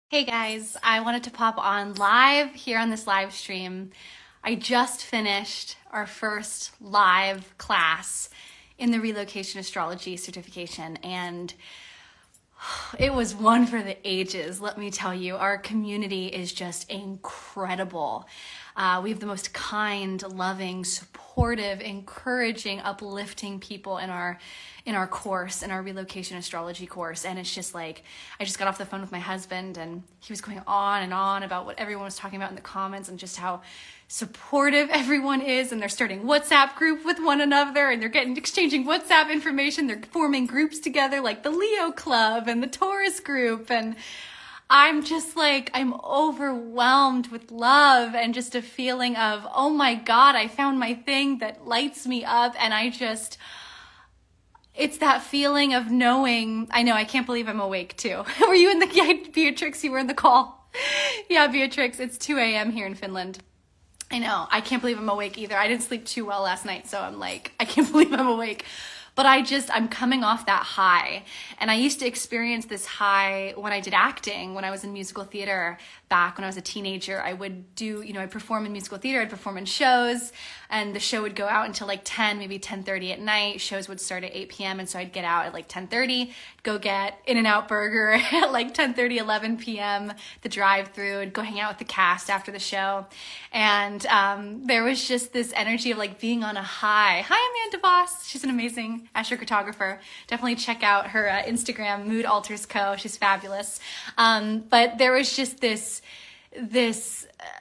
Hey guys, I wanted to pop on live here on this live stream. I just finished our first live class in the relocation astrology certification, and it was one for the ages, let me tell you. Our community is just incredible. We have the most kind, loving, supportive, encouraging, uplifting people in our course, in our relocation astrology course. And it's just like, I just got off the phone with my husband and he was going on and on about what everyone was talking about in the comments and just how supportive everyone is. And they're starting WhatsApp group with one another and they're exchanging WhatsApp information. They're forming groups together like the Leo Club and the Taurus group. And I'm just like, I'm overwhelmed with love and just a feeling of, oh my God, I found my thing that lights me up. And it's that feeling of knowing, I know, I can't believe I'm awake too. Were you in yeah, Beatrix, you were in the call. Yeah, Beatrix, it's 2 a.m. here in Finland. I know, I can't believe I'm awake either. I didn't sleep too well last night, so I'm like, I can't believe I'm awake. But I'm coming off that high. And I used to experience this high when I did acting, when I was in musical theater back when I was a teenager. I would do, I'd perform in musical theater, I'd perform in shows, and the show would go out until like 10, maybe 10:30 at night. Shows would start at 8 p.m. And so I'd get out at like 10:30, go get In-N-Out Burger at like 10:30, 11 p.m., the drive-through, and go hang out with the cast after the show. And there was just this energy of like being on a high. Hi, Amanda Voss. She's an amazing astrocartographer. Definitely check out her Instagram, Mood Alters Co. She's fabulous. But there was just this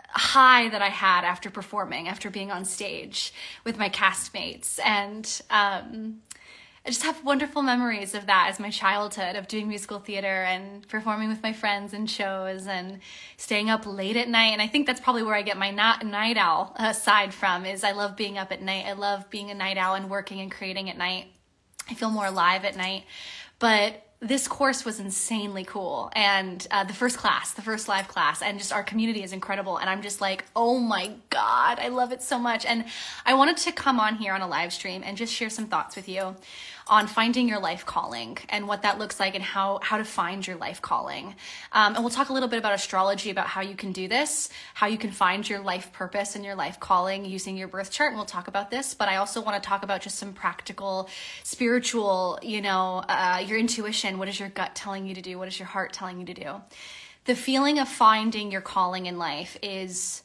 high that I had after performing, after being on stage with my castmates. And I just have wonderful memories of that as my childhood, of doing musical theater and performing with my friends in shows and staying up late at night. And I think that's probably where I get my night owl side from, is I love being up at night. I love being a night owl and working and creating at night. I feel more alive at night. But this course was insanely cool. And the first live class, and just our community is incredible. And I'm just like, oh my God, I love it so much. And I wanted to come on here on a live stream and just share some thoughts with you on finding your life calling and what that looks like and how to find your life calling. And we'll talk a little bit about astrology, about how you can do this, how you can find your life purpose and your life calling using your birth chart. And we'll talk about this, but I also want to talk about just some practical, spiritual, your intuition. What is your gut telling you to do? What is your heart telling you to do? The feeling of finding your calling in life is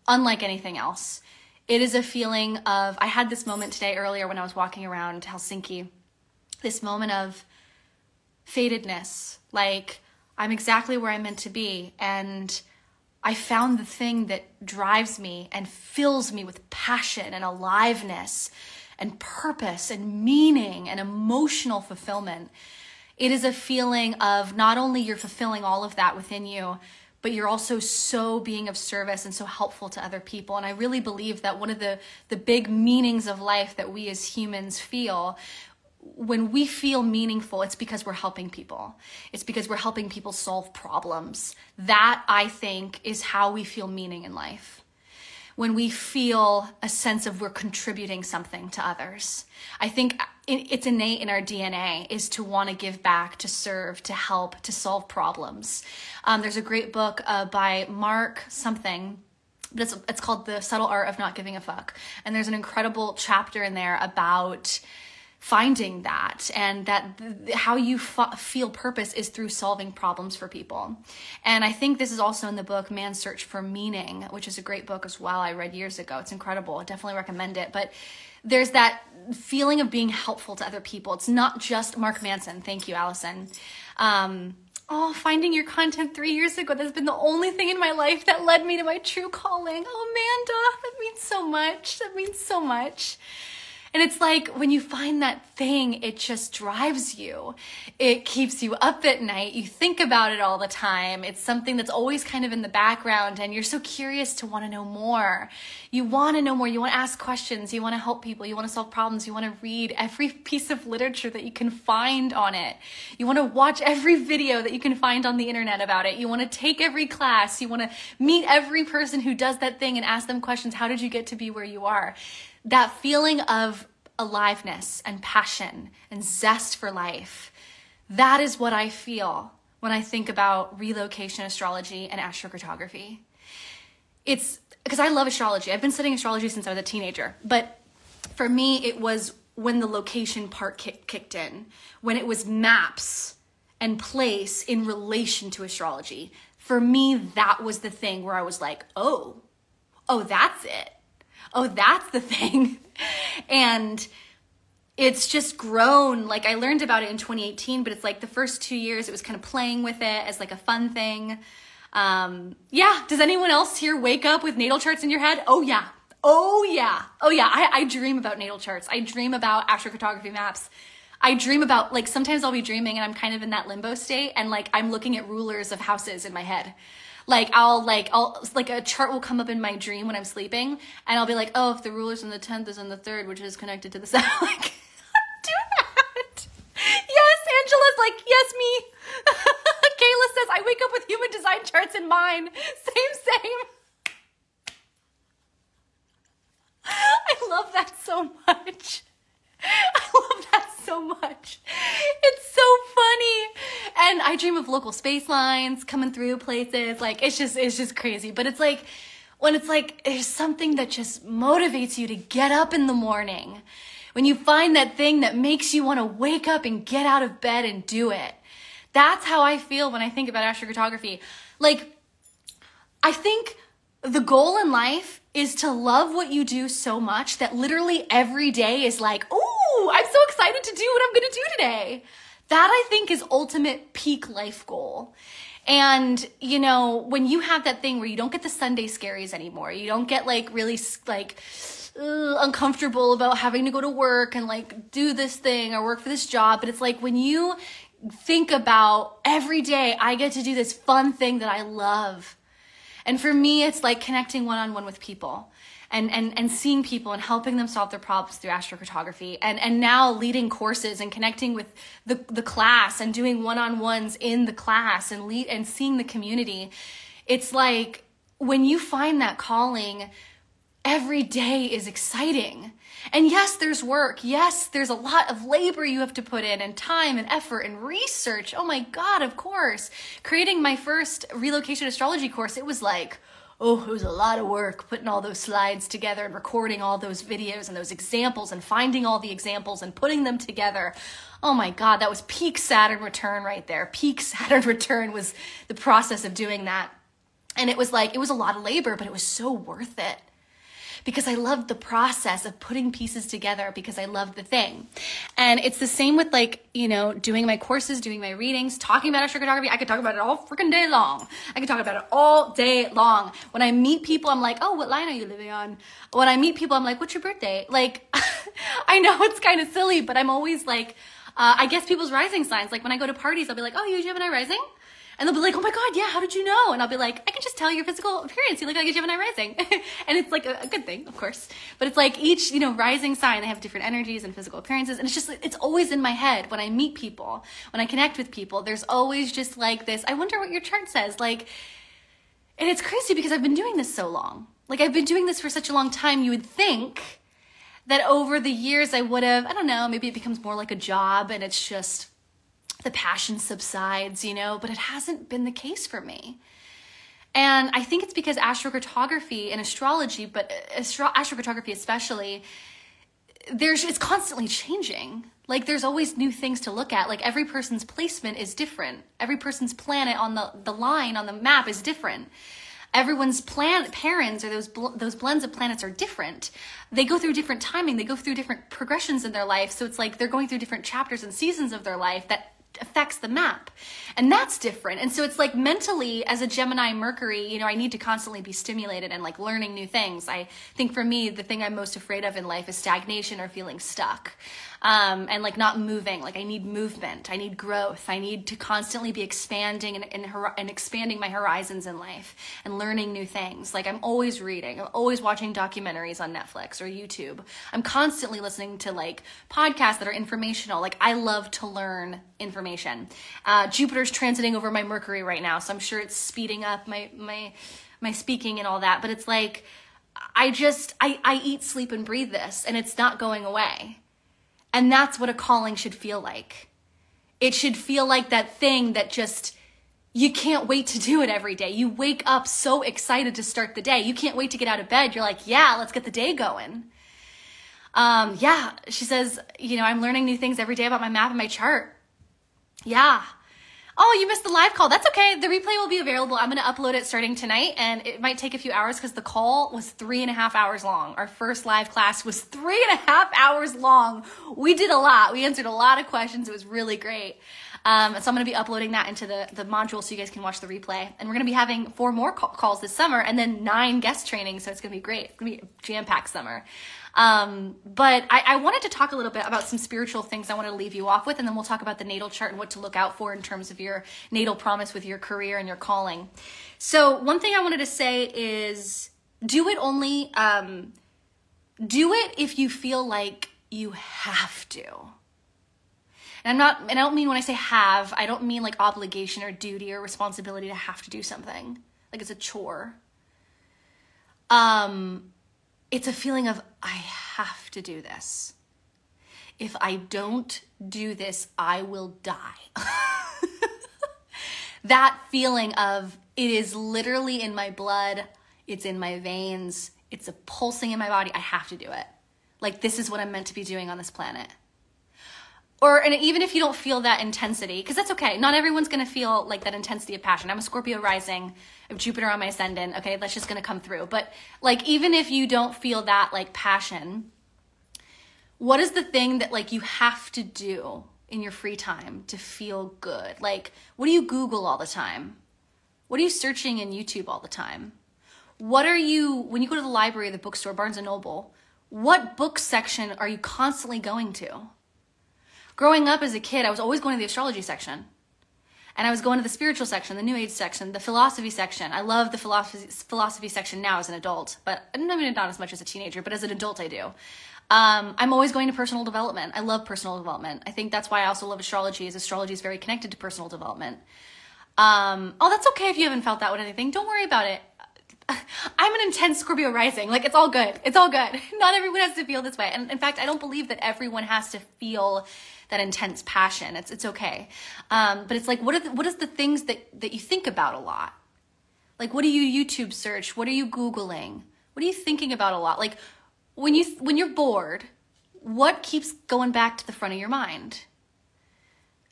unlike anything else. It is a feeling of, I had this moment today earlier when I was walking around Helsinki, this moment of fatedness, like I'm exactly where I'm meant to be. And I found the thing that drives me and fills me with passion and aliveness and purpose and meaning and emotional fulfillment. It is a feeling of not only you're fulfilling all of that within you, but you're also so being of service and so helpful to other people. And I really believe that one of the big meanings of life that we as humans feel, when we feel meaningful, it's because we're helping people. It's because we're helping people solve problems. That, I think, is how we feel meaning in life. When we feel a sense of we're contributing something to others. I think it's innate in our DNA is to want to give back, to serve, to help, to solve problems. There's a great book by Mark something, but it's called The Subtle Art of Not Giving a Fuck. And there's an incredible chapter in there about finding that, and that how you feel purpose is through solving problems for people. And I think this is also in the book Man's Search for Meaning, which is a great book as well. I read years ago. It's incredible. I definitely recommend it. But there's that feeling of being helpful to other people. It's not just Mark Manson. Thank you, Allison. Finding your content 3 years ago, that's been the only thing in my life that led me to my true calling. Oh, Amanda, that means so much. That means so much. And it's like when you find that thing, it just drives you. It keeps you up at night. You think about it all the time. It's something that's always kind of in the background, and you're so curious to want to know more. You want to know more. You want to ask questions. You want to help people. You want to solve problems. You want to read every piece of literature that you can find on it. You want to watch every video that you can find on the internet about it. You want to take every class. You want to meet every person who does that thing and ask them questions. How did you get to be where you are? That feeling of aliveness and passion and zest for life, that is what I feel when I think about relocation astrology and astrocartography. It's because I love astrology. I've been studying astrology since I was a teenager, but for me, it was when the location part kicked in, when it was maps and place in relation to astrology. For me, that was the thing where I was like, oh, that's it. Oh, that's the thing. And it's just grown. Like, I learned about it in 2018, but it's like the first 2 years, it was kind of playing with it as like a fun thing. Yeah. Does anyone else here wake up with natal charts in your head? Oh yeah. Oh yeah. Oh yeah. I dream about natal charts. I dream about astrocartography maps. I dream about, like, sometimes I'll be dreaming and I'm kind of in that limbo state, and like I'm looking at rulers of houses in my head. Like I'll a chart will come up in my dream when I'm sleeping, and I'll be like, oh, if the ruler's in the 10th is in the 3rd, which is connected to the 7th. Like, do that. Yes, Angela's like, yes, me. Kayla says, I wake up with human design charts in mine. Same. I love that so much. It's so funny. And I dream of local space lines coming through places. Like, it's just crazy. But it's like, when it's like, there's something that just motivates you to get up in the morning. When you find that thing that makes you want to wake up and get out of bed and do it. That's how I feel when I think about astrocartography. Like, I think the goal in life is to love what you do so much that literally every day is like, ooh, I'm so excited to do what I'm going to do today. That, I think, is ultimate peak life goal. And, you know, when you have that thing where you don't get the Sunday scaries anymore, you don't get like really like uncomfortable about having to go to work and like do this thing or work for this job. But it's like when you think about every day, I get to do this fun thing that I love. And for me, it's like connecting one-on-one with people and seeing people and helping them solve their problems through astrocartography, and now leading courses and connecting with the class and doing one-on-ones in the class and seeing the community. It's like when you find that calling, every day is exciting. And yes, there's work. Yes, there's a lot of labor you have to put in, and time and effort and research. Oh my God, of course. Creating my first relocation astrology course, it was like, oh, it was a lot of work putting all those slides together and recording all those videos and those examples and finding all the examples and putting them together. Oh my God, that was peak Saturn return right there. Peak Saturn return was the process of doing that. And it was like, it was a lot of labor, but it was so worth it. Because I loved the process of putting pieces together, because I loved the thing. And it's the same with, like, you know, doing my courses, doing my readings, talking about astrocartography. I could talk about it all freaking day long. I could talk about it all day long. When I meet people, I'm like, oh, what line are you living on? When I meet people, I'm like, what's your birthday? Like, I know it's kind of silly, but I'm always like, I guess people's rising signs. Like when I go to parties, I'll be like, oh, you Gemini rising? And they'll be like, oh my God, yeah, how did you know? And I'll be like, I can just tell your physical appearance. You look like a Gemini rising. And it's like a good thing, of course. But it's like each, you know, rising sign, they have different energies and physical appearances. And it's just, it's always in my head when I meet people, when I connect with people. There's always just like this, I wonder what your chart says. Like, and it's crazy because I've been doing this so long. Like, I've been doing this for such a long time. You would think that over the years I would have, I don't know, maybe it becomes more like a job and it's just, the passion subsides, you know, but it hasn't been the case for me. And I think it's because astrocartography and astrology, but astrocartography especially, it's constantly changing. Like, there's always new things to look at. Like, every person's placement is different. Every person's planet on the line on the map is different. Everyone's parents, or those blends of planets, are different. They go through different timing. They go through different progressions in their life. So it's like they're going through different chapters and seasons of their life that affects the map, and that's different. And so it's like mentally, as a Gemini Mercury, you know, I need to constantly be stimulated and like learning new things. I think for me, the thing I'm most afraid of in life is stagnation or feeling stuck, and like not moving. Like, I need movement, I need growth, I need to constantly be expanding and expanding my horizons in life and learning new things. Like, I'm always reading, I'm always watching documentaries on Netflix or YouTube. I'm constantly listening to like podcasts that are informational. Like, I love to learn information. Jupiter's transiting over my Mercury right now, so I'm sure it's speeding up my speaking and all that. But it's like, I eat, sleep, and breathe this, and it's not going away. And that's what a calling should feel like. It should feel like that thing that just you can't wait to do it every day. You wake up so excited to start the day. You can't wait to get out of bed. You're like, yeah, let's get the day going. Yeah, she says, you know, I'm learning new things every day about my map and my chart. Yeah. Oh, you missed the live call. That's okay. The replay will be available. I'm going to upload it starting tonight, and it might take a few hours because the call was 3.5 hours long. Our first live class was 3.5 hours long. We did a lot. We answered a lot of questions. It was really great. So I'm going to be uploading that into the module so you guys can watch the replay. And we're going to be having 4 more calls this summer and then 9 guest trainings. So it's going to be great. It's going to be a jam-packed summer. But I wanted to talk a little bit about some spiritual things I want to leave you off with, and then we'll talk about the natal chart and what to look out for in terms of your natal promise with your career and your calling. So one thing I wanted to say is do it if you feel like you have to. And I don't mean when I say have, I don't mean like obligation or duty or responsibility to have to do something. Like it's a chore. It's a feeling of, I have to do this. If I don't do this, I will die. That feeling of, it is literally in my blood, it's in my veins, it's a pulsing in my body, I have to do it. Like, this is what I'm meant to be doing on this planet. And even if you don't feel that intensity, because that's okay. Not everyone's going to feel like that intensity of passion. I'm a Scorpio rising, I have Jupiter on my ascendant. Okay, that's just going to come through. But like, even if you don't feel that like passion, what is the thing that like you have to do in your free time to feel good? Like, what do you Google all the time? What are you searching in YouTube all the time? What are you, when you go to the library, the bookstore, Barnes & Noble, what book section are you constantly going to? Growing up as a kid, I was always going to the astrology section. And I was going to the spiritual section, the New Age section, the philosophy section. I love the philosophy section now as an adult, but I mean, not as much as a teenager, but as an adult I do. I'm always going to personal development. I love personal development. I think that's why I also love astrology, is astrology is very connected to personal development. Oh, that's okay if you haven't felt that with anything. Don't worry about it. I'm an intense Scorpio rising. Like, it's all good. It's all good. Not everyone has to feel this way. And in fact, I don't believe that everyone has to feel that intense passion. It's okay. But it's like, what is the things that you think about a lot? Like, what do you YouTube search? What are you Googling? What are you thinking about a lot? Like, when you're bored, what keeps going back to the front of your mind?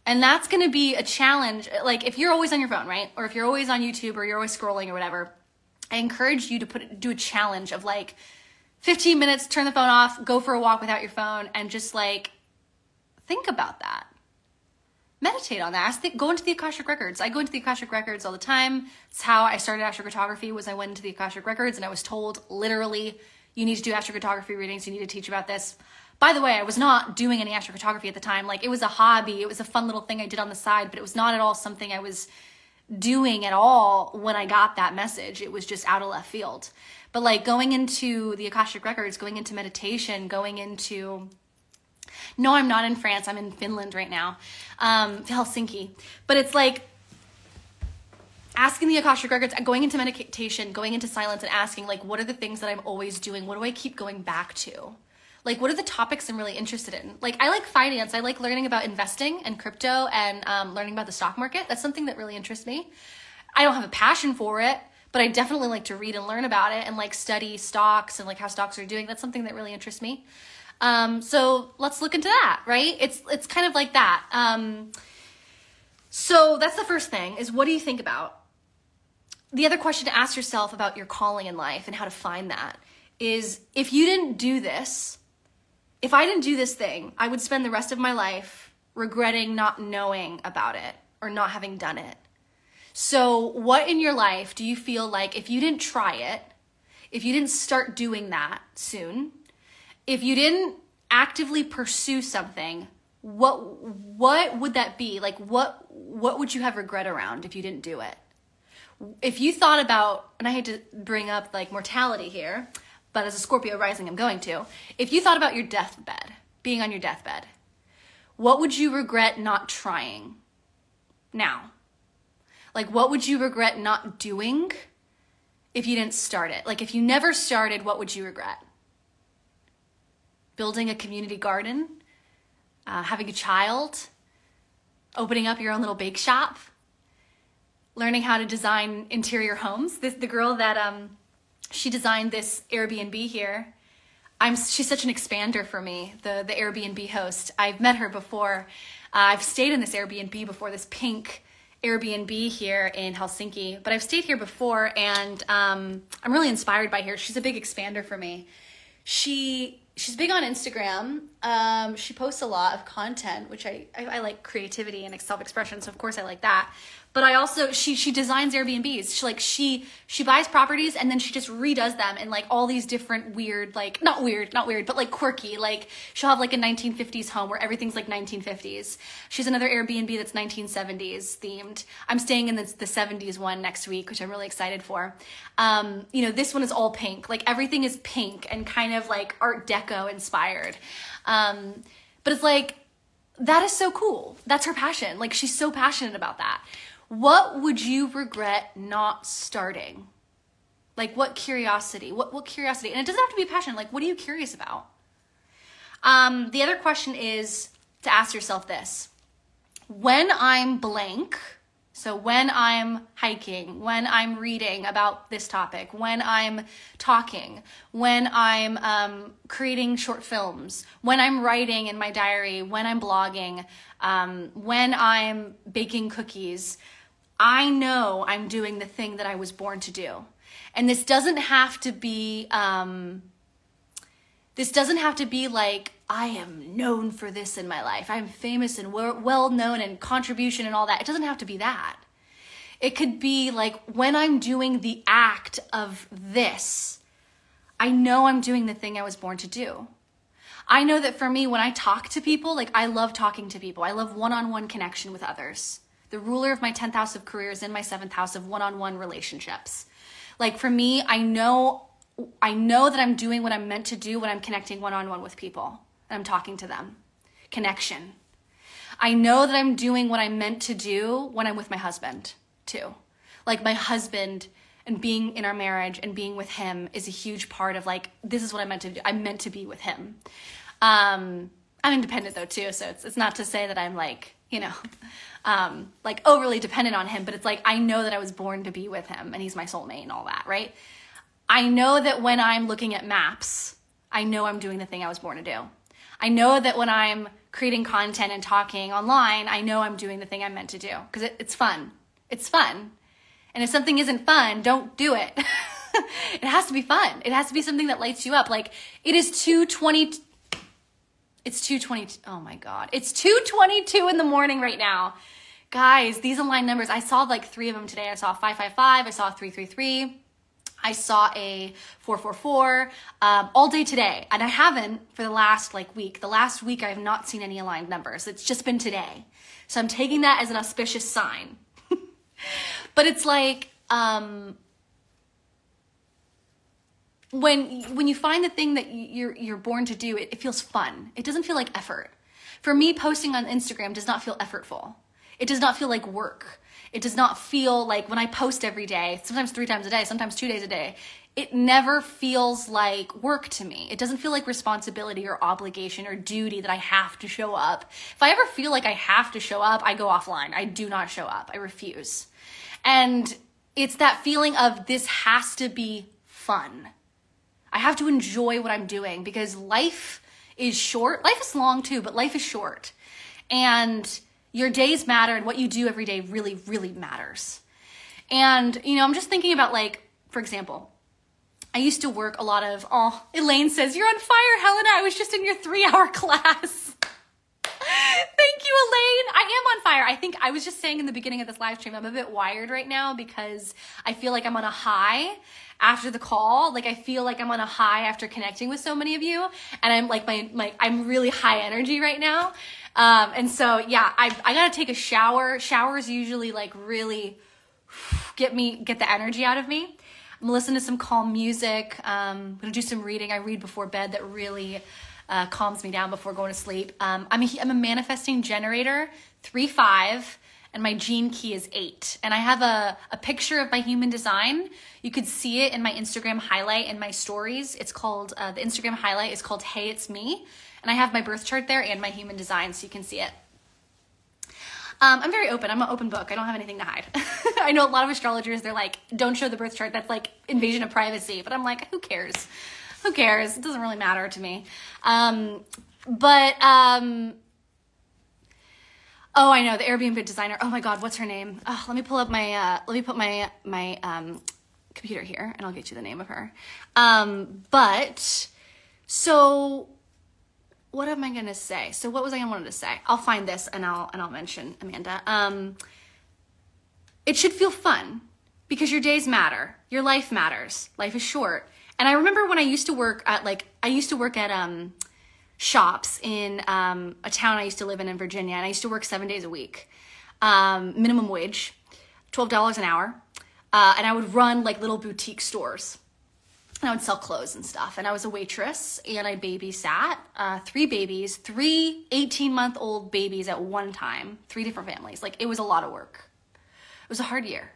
And that's going to be a challenge. Like, if you're always on your phone, right? Or if you're always on YouTube or you're always scrolling or whatever, I encourage you to do a challenge of like 15 minutes, turn the phone off, go for a walk without your phone, and just like think about that. Meditate on that. Go into the Akashic Records. I go into the Akashic Records all the time. It's how I started astrocartography, was I went into the Akashic Records and I was told literally, you need to do astrocartography readings. You need to teach about this. By the way, I was not doing any astrocartography at the time. Like, it was a hobby. It was a fun little thing I did on the side, but it was not at all something I was doing at all when I got that message. It was just out of left field. But like, going into the Akashic Records, going into meditation, going into, no, I'm not in France, I'm in Finland right now, Helsinki. But it's like asking the Akashic Records, going into meditation, going into silence and asking, like, what are the things that I'm always doing? What do I keep going back to? Like, what are the topics I'm really interested in? Like, I like finance. I like learning about investing and crypto and learning about the stock market. That's something that really interests me. I don't have a passion for it, but I definitely like to read and learn about it and like study stocks and like how stocks are doing. That's something that really interests me. So let's look into that, right? It's kind of like that. So that's the first thing, is what do you think about? The other question to ask yourself about your calling in life and how to find that is, if you didn't do this, if I didn't do this thing, I would spend the rest of my life regretting not knowing about it or not having done it. So what in your life do you feel like, if you didn't try it, if you didn't start doing that soon, if you didn't actively pursue something, what would that be? Like, what would you have regret around if you didn't do it? If you thought about, and I hate to bring up like mortality here, but as a Scorpio rising, I'm going to. If you thought about your deathbed, being on your deathbed, what would you regret not trying now? Like, what would you regret not doing if you didn't start it? Like, if you never started, what would you regret? Building a community garden, having a child, opening up your own little bake shop. learning how to design interior homes. The girl that she designed this Airbnb here, she's such an expander for me, the Airbnb host. I've met her before. I've stayed in this Airbnb before, this pink Airbnb here in Helsinki, but I've stayed here before, and I'm really inspired by her. She's a big expander for me. She's big on Instagram. She posts a lot of content, which I like creativity and self-expression, so of course I like that. But I also, she designs Airbnbs. She buys properties and then she just redoes them in like all these different weird, like, not weird, but like quirky. Like she'll have like a 1950s home where everything's like 1950s. She's another Airbnb that's 1970s themed. I'm staying in the 70s one next week, which I'm really excited for. You know, this one is all pink. Like everything is pink and kind of like Art Deco inspired. But it's like, that is so cool. That's her passion. Like she's so passionate about that. What would you regret not starting? Like what curiosity? What curiosity? And it doesn't have to be passion. Like what are you curious about? The other question is to ask yourself this. When I'm blank, so when I'm hiking, when I'm reading about this topic, when I'm talking, when I'm creating short films, when I'm writing in my diary, when I'm blogging, when I'm baking cookies, I know I'm doing the thing that I was born to do. And this doesn't have to be like, I am known for this in my life. I'm famous and well known and contribution and all that. It doesn't have to be that. It could be like when I'm doing the act of this, I know I'm doing the thing I was born to do. I know that for me, when I talk to people, like I love talking to people. I love one-on-one connection with others. The ruler of my 10th house of career is in my 7th house of one-on-one relationships. Like for me, I know that I'm doing what I'm meant to do when I'm connecting one-on-one with people and I'm talking to them. Connection. I know that I'm doing what I'm meant to do when I'm with my husband too. Like my husband and being in our marriage and being with him is a huge part of like, this is what I'm meant to do. I'm meant to be with him. I'm independent though too. So it's not to say that I'm like, you know, like overly dependent on him, but it's like, I know that I was born to be with him and he's my soulmate and all that, right? I know that when I'm looking at maps, I know I'm doing the thing I was born to do. I know that when I'm creating content and talking online, I know I'm doing the thing I'm meant to do because it's fun. It's fun. And if something isn't fun, don't do it. It has to be fun. It has to be something that lights you up. Like it is 2:20. It's 2:20. Oh my God. It's 2:22 in the morning right now. Guys, these aligned numbers, I saw like 3 of them today. I saw 555. I saw 333. I saw a 444 all day today. And I haven't for the last like week. The last week I have not seen any aligned numbers. It's just been today. So I'm taking that as an auspicious sign. But it's like, when you find the thing that you're born to do, it feels fun. It doesn't feel like effort. For me, posting on Instagram does not feel effortful. It does not feel like work. It does not feel like when I post every day, sometimes 3 times a day, sometimes 2 days a day, it never feels like work to me. It doesn't feel like responsibility or obligation or duty that I have to show up. If I ever feel like I have to show up, I go offline. I do not show up. I refuse. And it's that feeling of this has to be fun. I have to enjoy what I'm doing because life is short. Life is long too, but life is short. And your days matter and what you do every day really, really matters. And, you know, I'm just thinking about like, for example, I used to work a lot of, oh, Elaine says, you're on fire, Helena. I was just in your 3-hour class. Thank you, Elaine. I am on fire. I think I was just saying in the beginning of this live stream, I'm a bit wired right now because I feel like I'm on a high after the call. Like I feel like I'm on a high after connecting with so many of you. And I'm like, I'm really high energy right now. And so, yeah, I gotta take a shower. Showers usually like really get the energy out of me. I'm gonna listen to some calm music. I'm gonna do some reading. I read before bed that really calms me down before going to sleep. I'm a manifesting generator, 3-5, and my gene key is 8. And I have a picture of my human design. You could see it in my Instagram highlight in my stories. It's called, the Instagram highlight is called Hey, It's Me. And I have my birth chart there and my human design so you can see it. I'm very open. I'm an open book. I don't have anything to hide. I know a lot of astrologers, they're like, don't show the birth chart. That's like invasion of privacy. But I'm like, who cares? Who cares? It doesn't really matter to me. Oh, I know, the Airbnb designer. Oh my God, what's her name? Oh, let me pull up my, let me put my computer here and I'll get you the name of her. So what am I going to say? So what was I wanted to say? I'll find this and I'll mention Amanda. It should feel fun because your days matter. Your life matters. Life is short. And I remember when I used to work at shops in a town I used to live in Virginia, and I used to work 7 days a week, minimum wage, $12 an hour, and I would run like little boutique stores, and I would sell clothes and stuff, and I was a waitress, and I babysat 3 babies, 3 18-month-old babies at one time, 3 different families. Like, it was a lot of work. It was a hard year.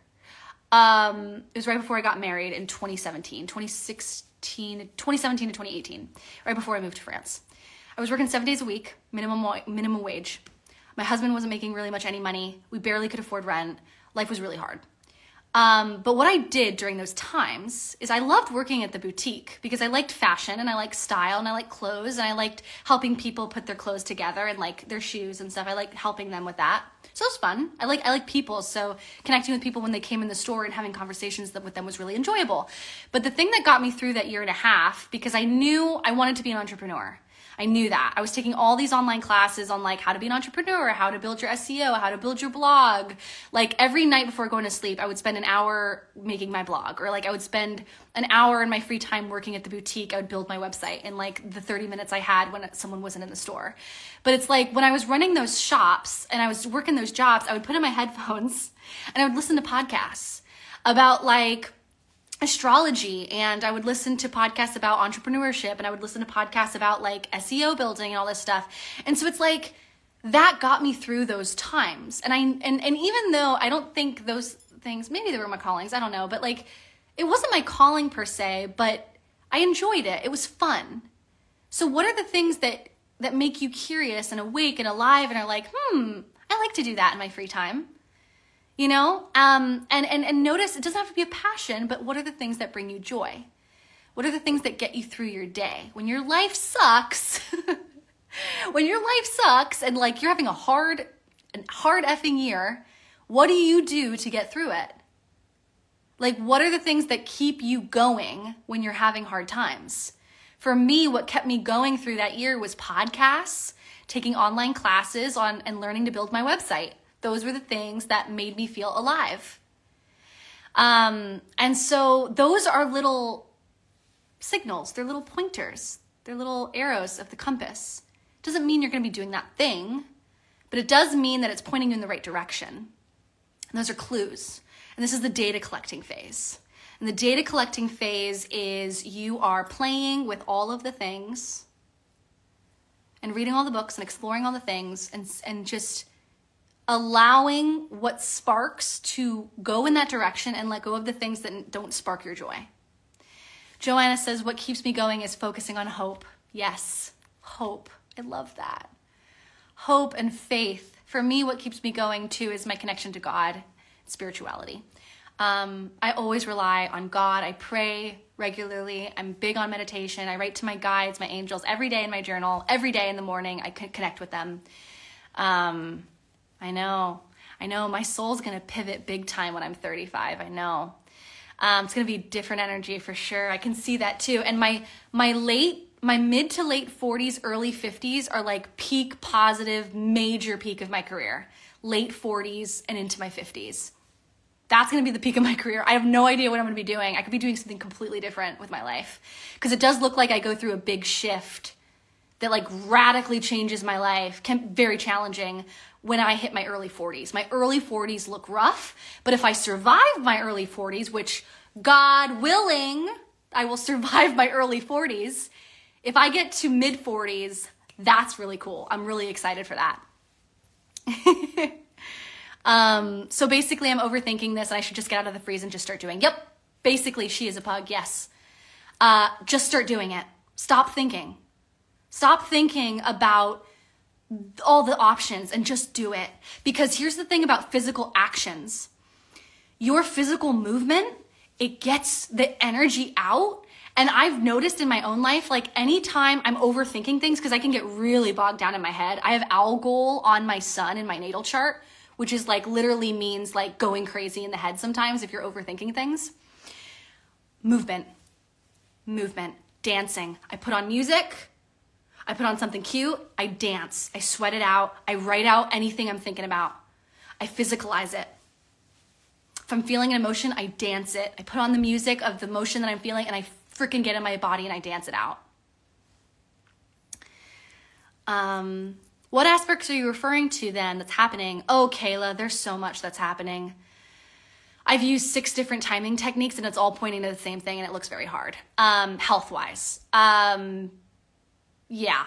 It was right before I got married in 2017 to 2018, right before I moved to France. I was working 7 days a week, minimum wage. My husband wasn't making really much any money. We barely could afford rent. Life was really hard. But what I did during those times is I loved working at the boutique because I liked fashion and I liked style and I liked clothes and I liked helping people put their clothes together and like their shoes and stuff. I liked helping them with that. So it was fun. I like people. So connecting with people when they came in the store and having conversations with them was really enjoyable. But the thing that got me through that year and a half, because I knew I wanted to be an entrepreneur. I knew that. I was taking all these online classes on like how to be an entrepreneur, how to build your SEO, how to build your blog. Like every night before going to sleep, I would spend an hour making my blog, or like I would spend an hour in my free time working at the boutique. I would build my website in like the 30 minutes I had when someone wasn't in the store. But it's like when I was running those shops and I was working those jobs, I would put in my headphones and I would listen to podcasts about like astrology, and I would listen to podcasts about entrepreneurship, and I would listen to podcasts about like SEO building and all this stuff. And so it's like that got me through those times. And even though I don't think those things, maybe they were my callings, I don't know, but like it wasn't my calling per se, but I enjoyed it. It was fun. So what are the things that make you curious and awake and alive and are like, I like to do that in my free time? You know, and notice it doesn't have to be a passion, but what are the things that bring you joy? What are the things that get you through your day? When your life sucks, and like you're having a hard effing year, what do you do to get through it? Like, what are the things that keep you going when you're having hard times? For me, what kept me going through that year was podcasts, taking online classes and learning to build my website. Those were the things that made me feel alive. And so those are little signals. They're little pointers. They're little arrows of the compass. Doesn't mean you're going to be doing that thing, but it does mean that it's pointing you in the right direction. And those are clues. And this is the data collecting phase. And the data collecting phase is you are playing with all of the things and reading all the books and exploring all the things and just allowing what sparks to go in that direction and let go of the things that don't spark your joy. Joanna says, what keeps me going is focusing on hope. Yes, hope. I love that. Hope and faith. For me, what keeps me going too is my connection to God, spirituality. I always rely on God. I pray regularly. I'm big on meditation. I write to my guides, my angels, every day in my journal. Every day in the morning, I connect with them. I know my soul's going to pivot big time when I'm 35. I know. It's going to be different energy for sure. I can see that too. And my mid to late 40s, early 50s are like peak positive, major peak of my career. Late 40s and into my 50s. That's going to be the peak of my career. I have no idea what I'm going to be doing. I could be doing something completely different with my life. Because it does look like I go through a big shift that like radically changes my life. Very challenging when I hit my early 40s. My early 40s look rough, but if I survive my early 40s, which God willing, I will survive my early 40s. If I get to mid 40s, that's really cool. I'm really excited for that. So basically I'm overthinking this and I should just get out of the freeze and just start doing. Yep. Basically she is a pug. Yes. Just start doing it. Stop thinking. Stop thinking about all the options and just do it. Because here's the thing about physical actions. Your physical movement, it gets the energy out. And I've noticed in my own life, like anytime I'm overthinking things, because I can get really bogged down in my head. I have Algol on my sun in my natal chart, which is like literally means like going crazy in the head sometimes if you're overthinking things. Movement, dancing. I put on music. I put on something cute. I dance. I sweat it out. I write out anything I'm thinking about. I physicalize it. If I'm feeling an emotion, I dance it. I put on the music of the emotion that I'm feeling and I freaking get in my body and I dance it out. What aspects are you referring to then that's happening? Oh, Kayla, there's so much that's happening. I've used 6 different timing techniques and it's all pointing to the same thing and it looks very hard. Health-wise. Yeah.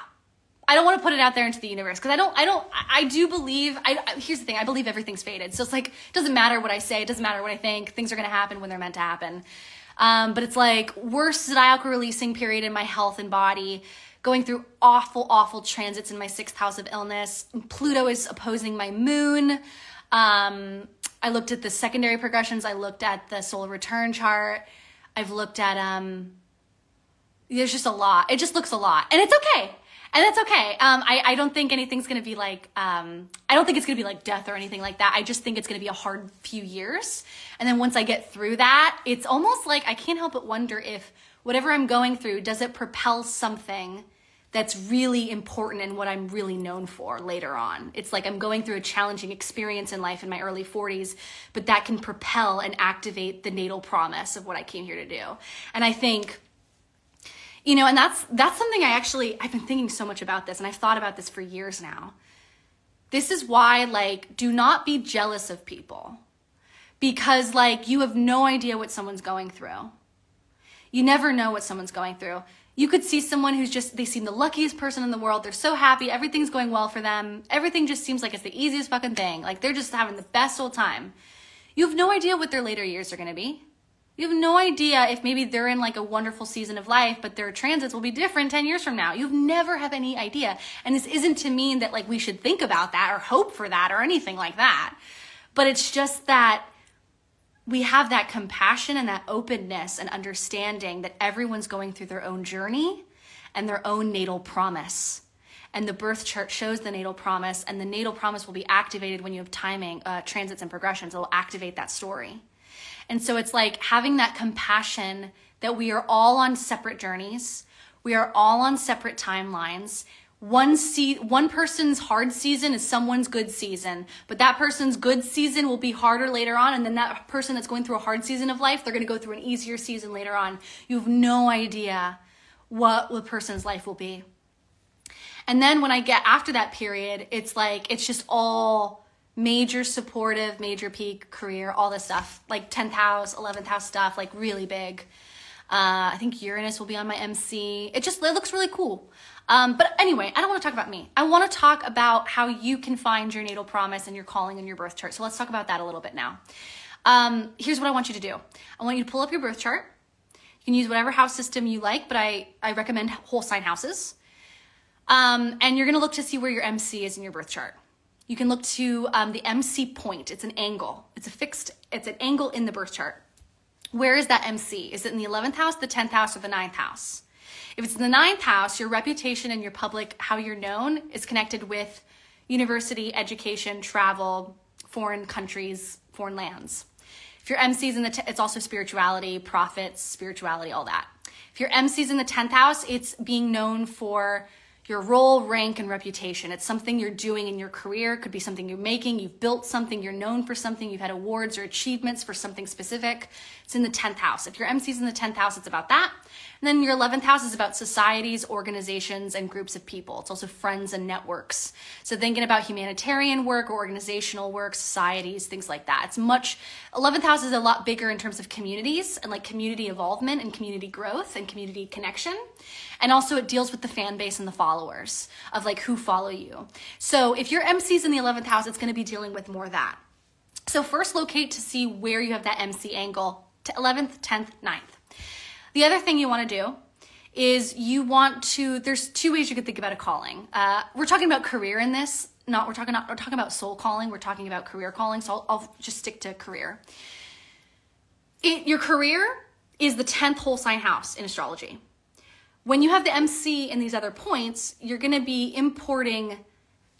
I don't want to put it out there into the universe because I do believe, here's the thing, I believe everything's fated. So it's like, it doesn't matter what I say, it doesn't matter what I think, things are going to happen when they're meant to happen. But it's like worst zodiacal releasing period in my health and body, going through awful, awful transits in my 6th house of illness. Pluto is opposing my moon. I looked at the secondary progressions. I looked at the solar return chart. I've looked at, there's just a lot. It just looks a lot and it's okay. And that's okay. I don't think anything's going to be like, I don't think it's going to be like death or anything like that. I just think it's going to be a hard few years. And then once I get through that, it's almost like I can't help but wonder if whatever I'm going through, does it propel something that's really important and what I'm really known for later on? It's like I'm going through a challenging experience in life in my early 40s, but that can propel and activate the natal promise of what I came here to do. And I think, you know, and that's something I've been thinking so much about this and I've thought about this for years now. This is why, like, do not be jealous of people because, like, you have no idea what someone's going through. You never know what someone's going through. You could see someone who's just, they seem the luckiest person in the world. They're so happy. Everything's going well for them. Everything just seems like it's the easiest fucking thing. Like, they're just having the best old time. You have no idea what their later years are going to be. You have no idea if maybe they're in like a wonderful season of life, but their transits will be different 10 years from now. You never have any idea. And this isn't to mean that like we should think about that or hope for that or anything like that. But it's just that we have that compassion and that openness and understanding that everyone's going through their own journey and their own natal promise. And the birth chart shows the natal promise, and the natal promise will be activated when you have timing, transits and progressions. It will activate that story. And so it's like having that compassion that we are all on separate journeys. We are all on separate timelines. One person's hard season is someone's good season, but that person's good season will be harder later on. And then that person that's going through a hard season of life, they're going to go through an easier season later on. You have no idea what the person's life will be. And then when I get after that period, it's like, it's just all major supportive, major peak career, all this stuff, like 10th house, 11th house stuff, like really big. I think Uranus will be on my MC. It looks really cool. But anyway, I don't want to talk about me. I want to talk about how you can find your natal promise and your calling in your birth chart. So let's talk about that a little bit now. Here's what I want you to do. I want you to pull up your birth chart. You can use whatever house system you like, but I recommend whole sign houses. And you're going to look to see where your MC is in your birth chart. You can look to the MC point. It's an angle. It's an angle in the birth chart. Where is that MC? Is it in the 11th house, the 10th house, or the 9th house? If it's in the 9th house, your reputation and your public, how you're known, is connected with university, education, travel, foreign countries, foreign lands. If your MC's in it's also spirituality, profits, spirituality, all that. If your MC's in the 10th house, it's being known for your role, rank, and reputation. It's something you're doing in your career. It could be something you're making. You've built something. You're known for something. You've had awards or achievements for something specific. It's in the 10th house. If your MC's in the 10th house, it's about that. And then your 11th house is about societies, organizations, and groups of people. It's also friends and networks. So thinking about humanitarian work or organizational work, societies, things like that. 11th house is a lot bigger in terms of communities and like community involvement and community growth and community connection. And also it deals with the fan base and the followers of like who follow you. So if your MC's in the 11th house, it's going to be dealing with more of that. So first locate to see where you have that MC angle to 11th, 10th, 9th. The other thing you want to do is you want to, there's two ways you could think about a calling. We're talking about career in this, we're talking about soul calling, we're talking about career calling, so I'll just stick to career. Your career is the 10th whole sign house in astrology. When you have the MC in these other points, you're going to be importing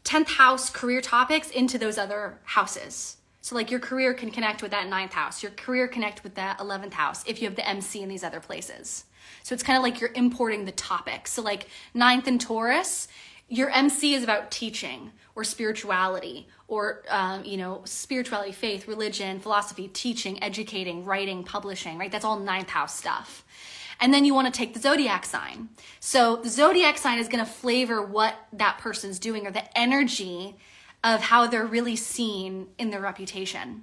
10th house career topics into those other houses. So like your career can connect with that 9th house, your career connect with that 11th house if you have the MC in these other places. So it's kind of like you're importing the topics. So like 9th in Taurus, your MC is about teaching or spirituality or, spirituality, faith, religion, philosophy, teaching, educating, writing, publishing, right? That's all 9th house stuff. And then you want to take the zodiac sign. So the zodiac sign is going to flavor what that person's doing or the energy of how they're really seen in their reputation.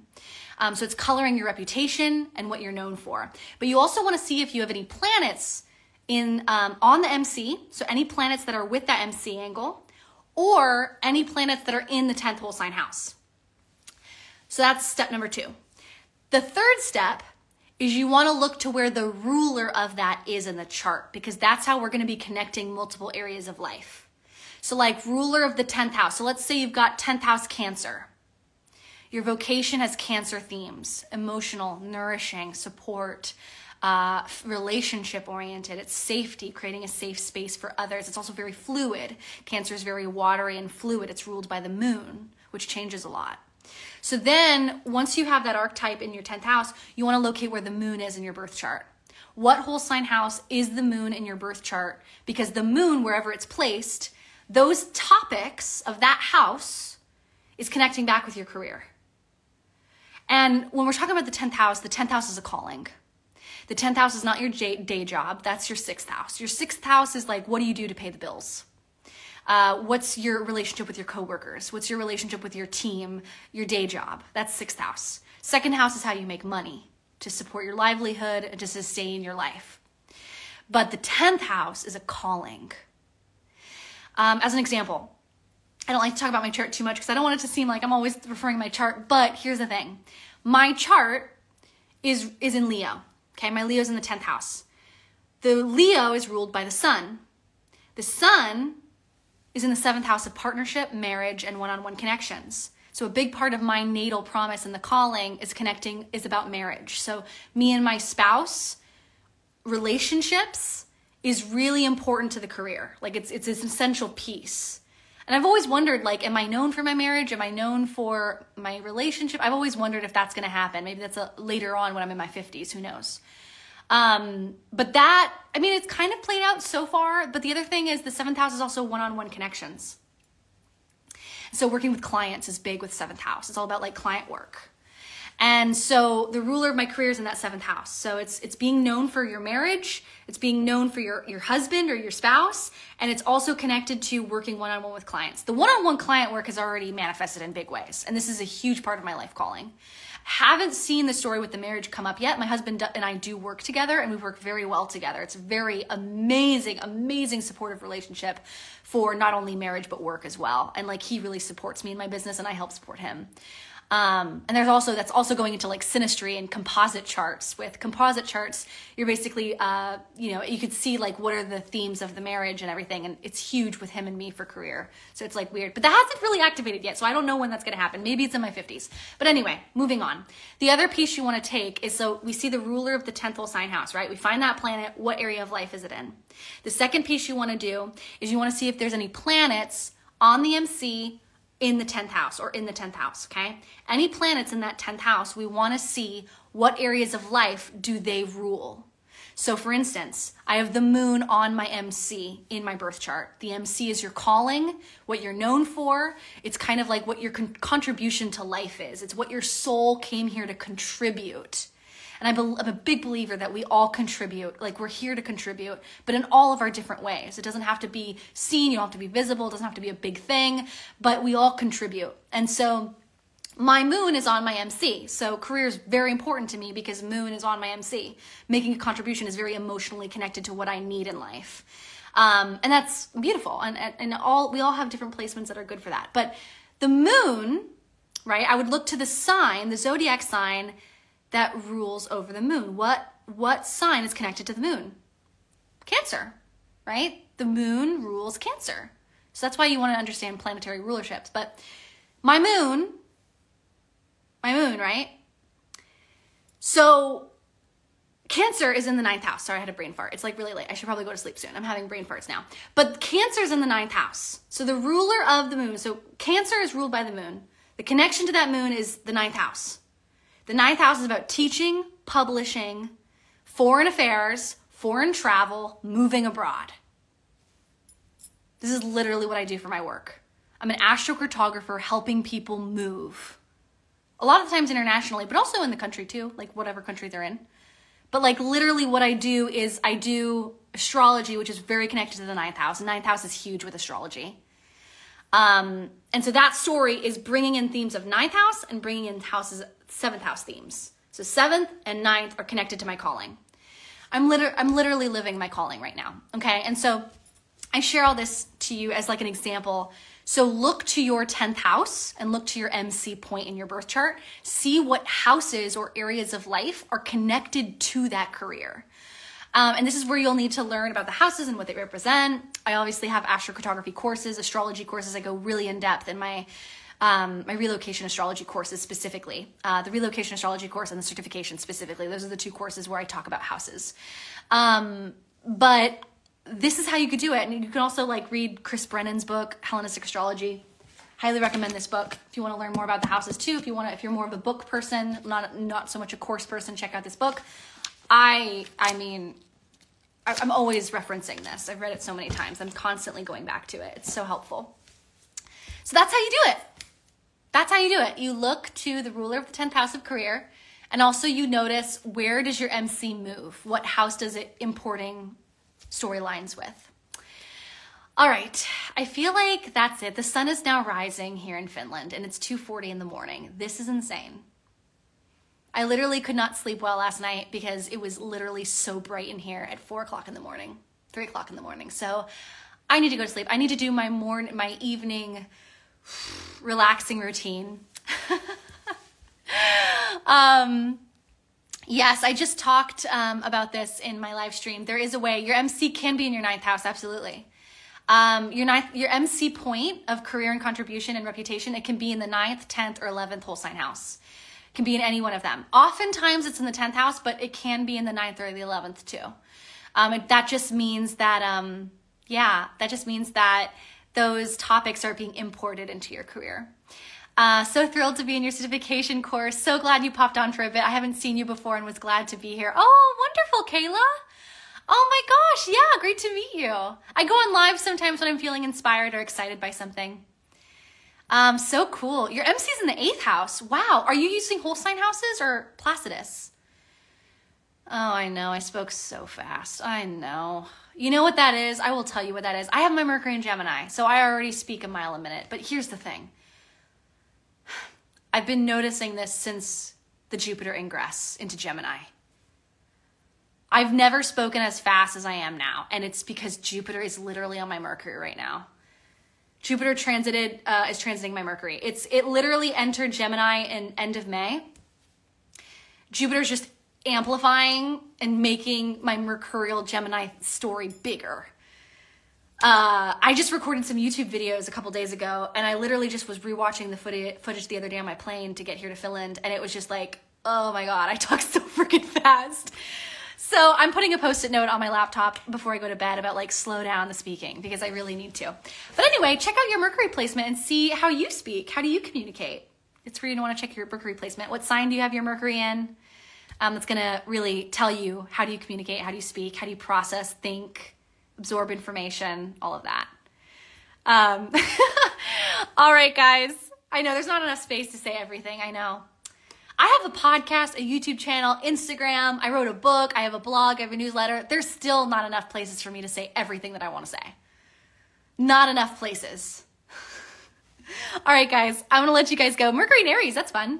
So it's coloring your reputation and what you're known for. But you also want to see if you have any planets on the MC, so any planets that are with that MC angle, or any planets that are in the 10th whole sign house. So that's step number 2. The third step is you want to look to where the ruler of that is in the chart, because that's how we're going to be connecting multiple areas of life. So like ruler of the 10th house. So let's say you've got 10th house Cancer. Your vocation has Cancer themes: emotional, nourishing, support, relationship oriented. It's safety, creating a safe space for others. It's also very fluid. Cancer is very watery and fluid. It's ruled by the moon, which changes a lot. So then once you have that archetype in your 10th house, you want to locate where the moon is in your birth chart. What whole sign house is the moon in your birth chart? Because the moon, wherever it's placed, those topics of that house is connecting back with your career. And when we're talking about the 10th house is a calling. The 10th house is not your day job. That's your 6th house. Your 6th house is like, what do you do to pay the bills? What's your relationship with your coworkers? What's your relationship with your team, your day job? That's 6th house. 2nd house is how you make money to support your livelihood and to sustain your life. But the 10th house is a calling. As an example, I don't like to talk about my chart too much because I don't want it to seem like I'm always referring to my chart, but here's the thing. My chart is in Leo. Okay, my Leo's in the 10th house. The Leo is ruled by the sun. The sun is in the 7th house of partnership, marriage, and one-on-one connections. So a big part of my natal promise and the calling is about marriage. So me and my spouse, relationships is really important to the career. Like it's an essential piece. And I've always wondered, like, am I known for my marriage? Am I known for my relationship? I've always wondered if that's going to happen. Maybe that's later on when I'm in my 50s, who knows? But that, I mean, it's kind of played out so far. But the other thing is the 7th house is also one-on-one connections. So working with clients is big with 7th house. It's all about like client work. And so the ruler of my career is in that 7th house. So it's being known for your marriage. It's being known for your husband or your spouse. And it's also connected to working one-on-one with clients. The one-on-one client work has already manifested in big ways. And this is a huge part of my life calling. Haven't seen the story with the marriage come up yet. My husband and I do work together and we work very well together. It's a very amazing, amazing supportive relationship for not only marriage, but work as well. And like he really supports me in my business and I help support him. And that's also going into like synastry and composite charts. With composite charts, you're basically, you could see like what are the themes of the marriage and everything. And it's huge with him and me for career. So it's like weird, but that hasn't really activated yet. So I don't know when that's going to happen. Maybe it's in my 50s, but anyway, moving on. The other piece you want to take is, so we see the ruler of the 10th whole sign house, right? We find that planet. What area of life is it in? The second piece you want to do is you want to see if there's any planets on the MC in the 10th house or in the 10th house, okay? Any planets in that 10th house, we want to see what areas of life do they rule. So for instance, I have the moon on my MC in my birth chart. The MC is your calling, what you're known for. It's kind of like what your contribution to life is. It's what your soul came here to contribute. And I'm a big believer that we all contribute, like we're here to contribute, but in all of our different ways. It doesn't have to be seen, you don't have to be visible, it doesn't have to be a big thing, but we all contribute. And so my moon is on my MC. So career is very important to me because moon is on my MC. Making a contribution is very emotionally connected to what I need in life. And that's beautiful. And we all have different placements that are good for that. But the moon, right, I would look to the sign, the zodiac sign, that rules over the moon. What sign is connected to the moon? Cancer. right? The moon rules Cancer. So that's why you want to understand planetary rulerships. But my moon, right? So Cancer is in the 9th house. Sorry, I had a brain fart. It's like really late. I should probably go to sleep soon. I'm having brain farts now. But Cancer is in the 9th house. So the ruler of the moon, so Cancer is ruled by the moon. The connection to that moon is the 9th house. The 9th house is about teaching, publishing, foreign affairs, foreign travel, moving abroad. This is literally what I do for my work. I'm an astrocartographer helping people move. A lot of times internationally, but also in the country too, like whatever country they're in. But like literally what I do is I do astrology, which is very connected to the 9th house. The 9th house is huge with astrology. And so that story is bringing in themes of 9th house and bringing in 7th house themes. So 7th and 9th are connected to my calling. I'm literally living my calling right now. Okay. And so I share all this to you as like an example. So look to your 10th house and look to your MC point in your birth chart. See what houses or areas of life are connected to that career. And this is where you'll need to learn about the houses and what they represent. I obviously have astrocartography courses, astrology courses. I go really in depth in my relocation astrology courses specifically. The relocation astrology course and the certification specifically. Those are the 2 courses where I talk about houses. But this is how you could do it. And you can also like read Chris Brennan's book, Hellenistic Astrology. Highly recommend this book if you want to learn more about the houses too. If you're more of a book person, not so much a course person, check out this book. I'm always referencing this. I've read it so many times. I'm constantly going back to it. It's so helpful. So that's how you do it. That's how you do it. You look to the ruler of the 10th house of career, and also you notice, where does your MC move? What house does it importing storylines with? All right, I feel like that's it. The sun is now rising here in Finland, and it's 2:40 in the morning. This is insane. I literally could not sleep well last night because it was literally so bright in here at 4 o'clock in the morning, 3 o'clock in the morning. So I need to go to sleep. I need to do my evening relaxing routine. Yes, I just talked about this in my live stream. There is a way. Your MC can be in your 9th house, absolutely. Your MC point of career and contribution and reputation, it can be in the 9th, 10th, or 11th whole sign house. It can be in any one of them. Oftentimes it's in the 10th house, but it can be in the 9th or the 11th too. That just means that, those topics are being imported into your career. So thrilled to be in your certification course. So glad you popped on for a bit. I haven't seen you before and was glad to be here. Oh, wonderful, Kayla. Oh my gosh, yeah, great to meet you. I go on live sometimes when I'm feeling inspired or excited by something. So cool. Your MC's in the 8th house. Wow. Are you using whole sign houses or Placidus? Oh, I know. I spoke so fast. I know. You know what that is? I will tell you what that is. I have my Mercury in Gemini, so I already speak a mile a minute. But here's the thing. I've been noticing this since the Jupiter ingress into Gemini. I've never spoken as fast as I am now, and it's because Jupiter is literally on my Mercury right now. Jupiter is transiting my Mercury. It literally entered Gemini in end of May. Jupiter's just amplifying and making my Mercurial Gemini story bigger. I just recorded some YouTube videos a couple days ago, and I literally just was rewatching the footage the other day on my plane to get here to Finland, and it was just like, oh my God, I talk so freaking fast. So I'm putting a Post-it note on my laptop before I go to bed about like slow down the speaking because I really need to. But anyway, check out your Mercury placement and see how you speak. How do you communicate? It's for you to want to check your Mercury placement. What sign do you have your Mercury in? That's going to really tell you how do you communicate, how do you speak, how do you process, think, absorb information, all of that. All right, guys. I know there's not enough space to say everything. I know. I have a podcast, a YouTube channel, Instagram. I wrote a book. I have a blog. I have a newsletter. There's still not enough places for me to say everything that I want to say. Not enough places. All right, guys. I'm going to let you guys go. Mercury and Aries. That's fun.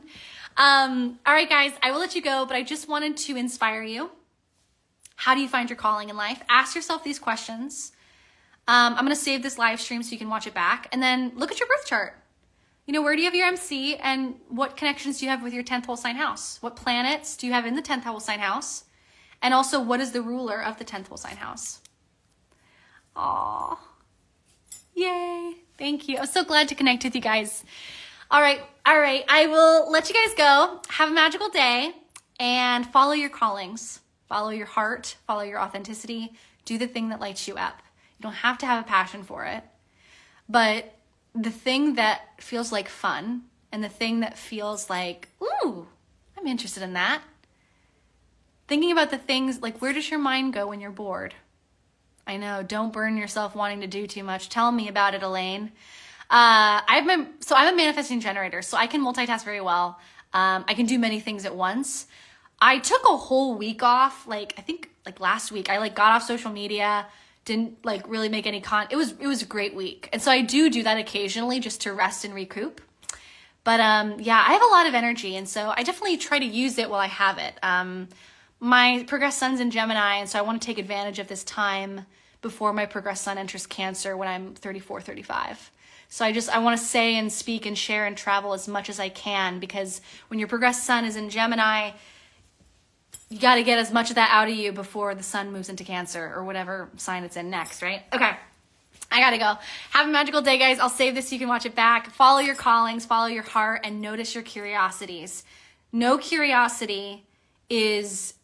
All right, guys. I will let you go, but I just wanted to inspire you. How do you find your calling in life? Ask yourself these questions. I'm going to save this live stream so you can watch it back. And then look at your birth chart. You know, where do you have your MC and what connections do you have with your 10th whole sign house? What planets do you have in the 10th whole sign house? And also, what is the ruler of the 10th whole sign house? Aw. Yay. Thank you. I'm so glad to connect with you guys. All right. I will let you guys go. Have a magical day and follow your callings. Follow your heart. Follow your authenticity. Do the thing that lights you up. You don't have to have a passion for it. But the thing that feels like fun and the thing that feels like, ooh, I'm interested in that. Thinking about the things, like, where does your mind go when you're bored? I know, don't burn yourself wanting to do too much. Tell me about it, Elaine. I'm a manifesting generator, so I can multitask very well. I can do many things at once. I took a whole week off, I think last week. I got off social media, didn't really make any It was a great week. And so I do that occasionally just to rest and recoup. But yeah, I have a lot of energy, and so I definitely try to use it while I have it. My progressed sun's in Gemini, and so I want to take advantage of this time before my progressed sun enters Cancer when I'm 34, 35. So I want to say and speak and share and travel as much as I can, because when your progressed sun is in Gemini, you got to get as much of that out of you before the sun moves into Cancer or whatever sign it's in next, right? Okay, I got to go. Have a magical day, guys. I'll save this so you can watch it back. Follow your callings, follow your heart, and notice your curiosities. No curiosity is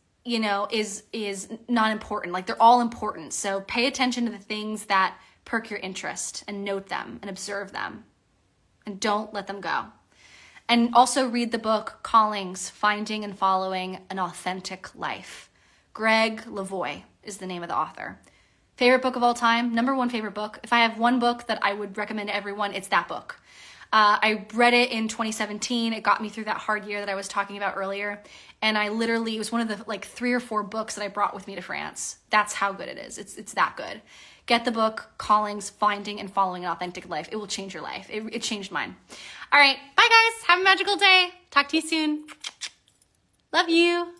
not important. They're all important. So pay attention to the things that perk your interest and note them and observe them and don't let them go. And also read the book Callings, Finding and Following an Authentic Life. Greg Lavoie is the name of the author. Favorite book of all time, #1 favorite book. If I have one book that I would recommend to everyone, it's that book. I read it in 2017. It got me through that hard year that I was talking about earlier. And it was one of the 3 or 4 books that I brought with me to France. That's how good it is. It's that good. Get the book, Callings, Finding and Following an Authentic Life. It will change your life. It changed mine. All right. Bye, guys. Have a magical day. Talk to you soon. Love you.